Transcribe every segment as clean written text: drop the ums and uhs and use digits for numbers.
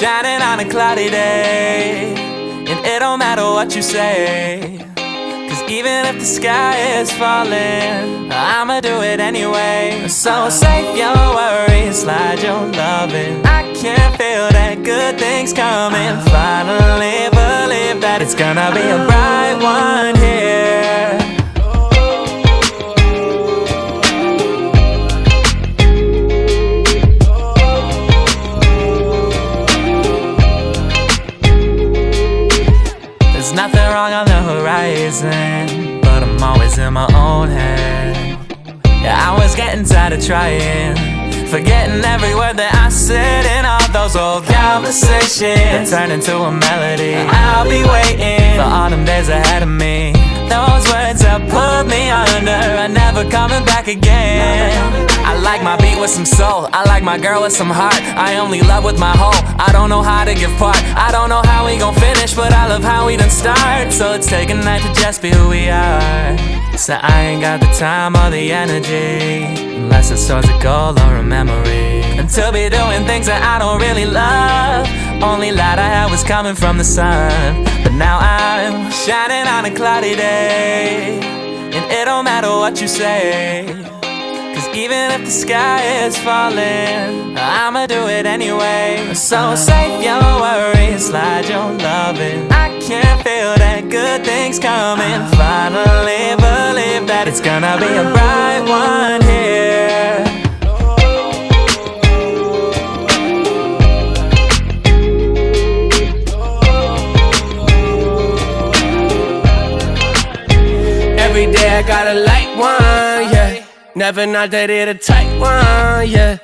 Shining on a cloudy day, and it don't matter what you say, 'cause even if the sky is falling, I'ma do it anyway. So save your worries, slide your loving. I can feel that good things coming. Finally believe that it's gonna be a bright one here. There's nothing wrong on the horizon, but I'm always in my own head. Yeah, I was getting tired of trying, forgetting every word that I said in all those old conversations that turned into a melody. I'll be waiting for autumn days ahead of me. Those words that pulled me under are never coming back again. I like my beat with some soul, I like my girl with some heart. I only love with my whole, I don't know how to give part. I don't know how we gon' finish, but I love how we done start. So let's take a night to just be who we are. So I ain't got the time or the energy, unless it's towards a goal or a memory, and to be doing things that I don't really love. Only light I had was coming from the sun, but now I'm shining on a cloudy day, and it don't matter what you say, 'cause even if the sky is falling, I'ma do it anyway. So save your worries, slide your loving. I can feel that good things coming. Finally believe that it's gonna be a bright one here. Every day I got a light one, yeah. Never not that it a tight one, yeah.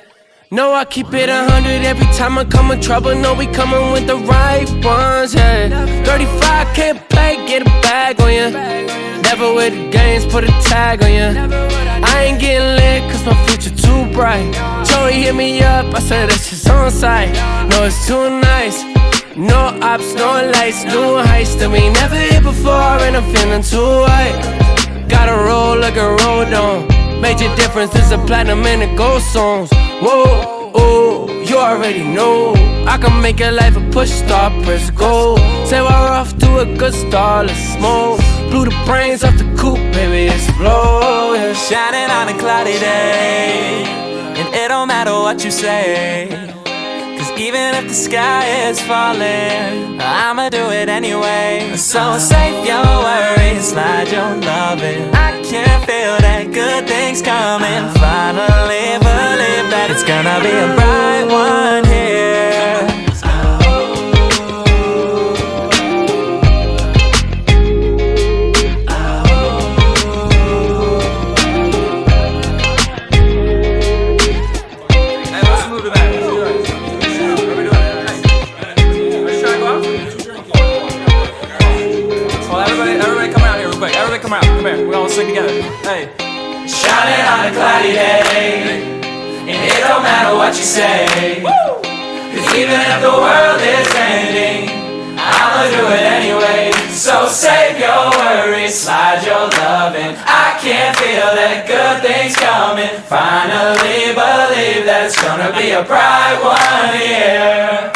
No, I keep it 100 every time I come in trouble. No, we coming with the right ones, yeah. 35 can't play, get a bag on ya. Never with the games, put a tag on ya. I ain't getting lit cause my future too bright. Joey hit me up, I said that's just on site. No, it's too nice. No ops, no lights, new heights that we never hit before, and I'm feeling too white. Gotta roll like a road on. Major difference is a platinum and a gold songs. Whoa, oh, you already know I can make your life a push star, press go. Say we're off to a good start, let's smoke. Blew the brains off the coupe, baby, explode, yeah. Shining on a cloudy day, and it don't matter what you say, 'cause even if the sky is falling, I'ma do it anyway. So save your worries, slide your loving. I can feel that good things coming. Finally believe that it's gonna be a bright one here. Come here, we all sing together. Hey. Shining on a cloudy day, and it don't matter what you say, 'cause even if the world is ending, I'ma do it anyway. So save your worries, slide your loving. I can feel that good things coming. Finally believe that it's gonna be a bright one here.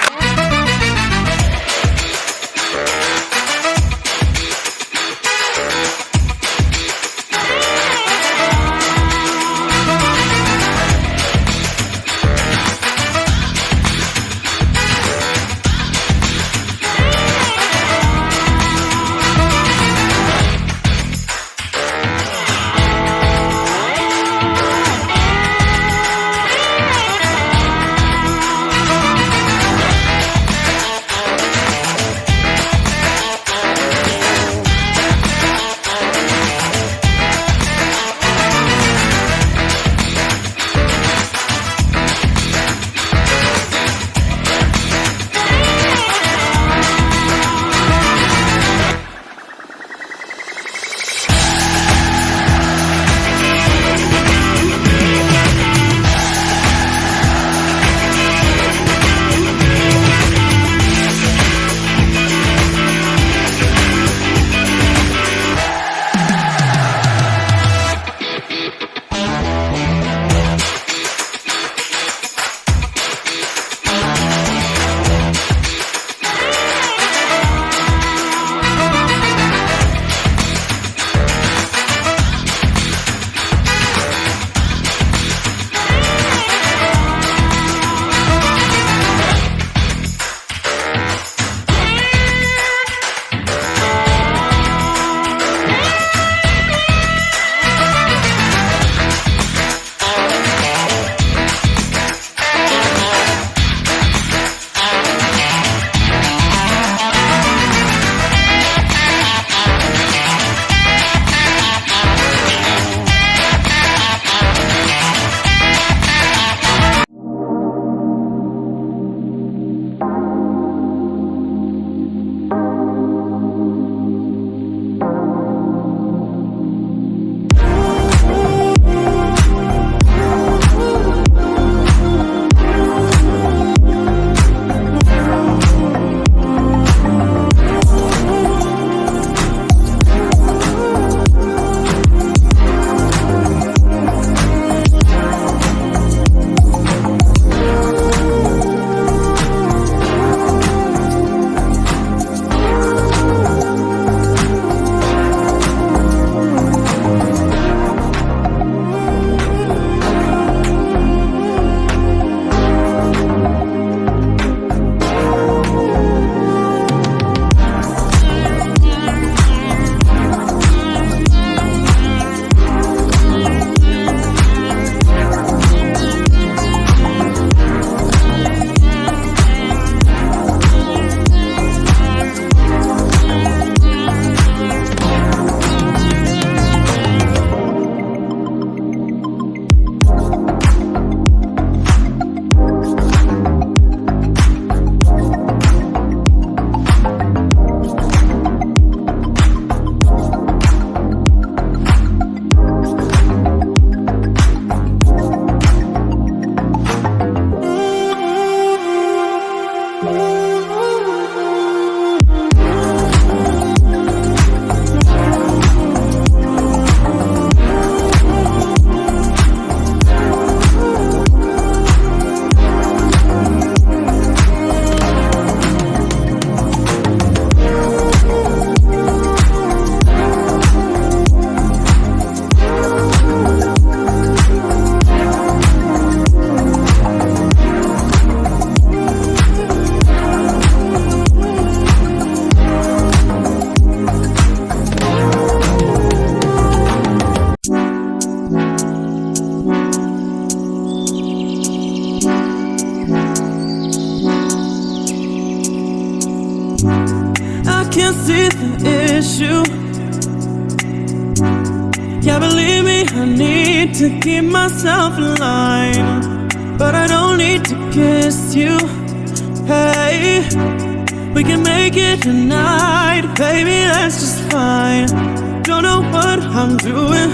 can't see the issue. Yeah, believe me, I need to keep myself in line, but I don't need to kiss you. Hey, we can make it tonight, baby, that's just fine. Don't know what I'm doing,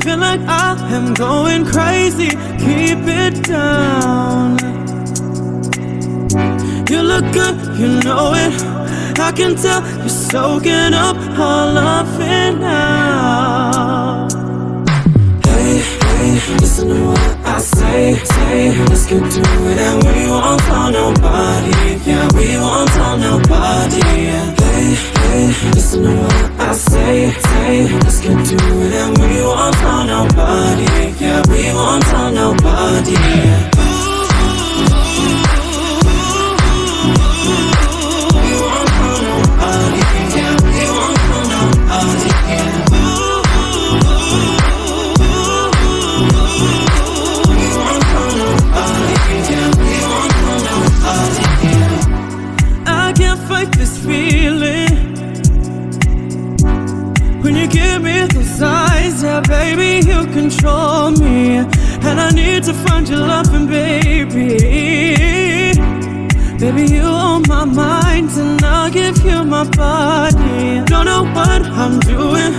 feel like I am going crazy. Keep it down. You look good, you know it, I can tell you're soaking up all of it now. Hey, hey, listen to what I say, let's get to it and we won't tell nobody. Yeah, we won't tell nobody. Yeah. Hey, hey, listen to what I say, let's get to it and we won't tell nobody. Yeah, we won't tell nobody. Yeah. I can't fight this feeling when you give me those eyes. Yeah, baby, you control me, and I need to find your loving, baby. Baby, you on my mind, and I'll give you my body. Don't know what I'm doing,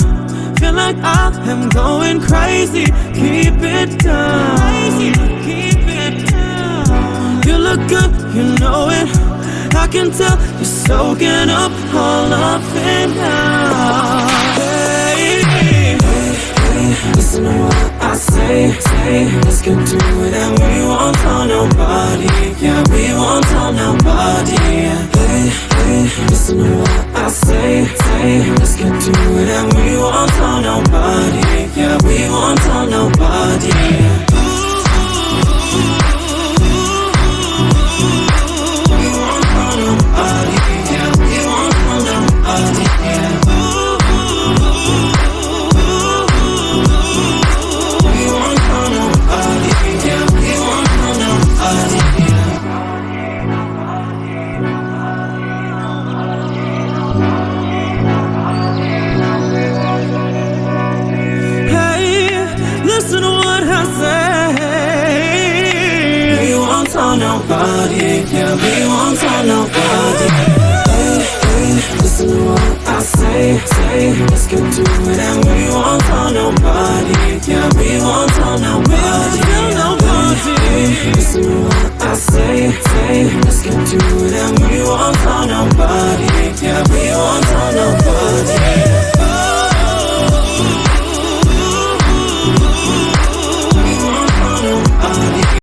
feel like I am going crazy. Keep it down, keep it down. You look good, you know it, I can tell you're soaking up all of it now. Hey, hey, hey, listen to what I say, let's get to it and we won't tell nobody. Yeah, we won't tell nobody. Yeah. Hey, hey, listen to what I say, let's get to it and we won't tell nobody. Yeah, we won't tell nobody. Yeah. Nobody, yeah, we won't tell nobody. Hey, hey, listen to what I say, let's get to it and we won't tell nobody. Yeah, we won't tell nobody. Hey, hey, listen to what I say, let's get to it and we won't tell nobody. Yeah, we won't tell nobody.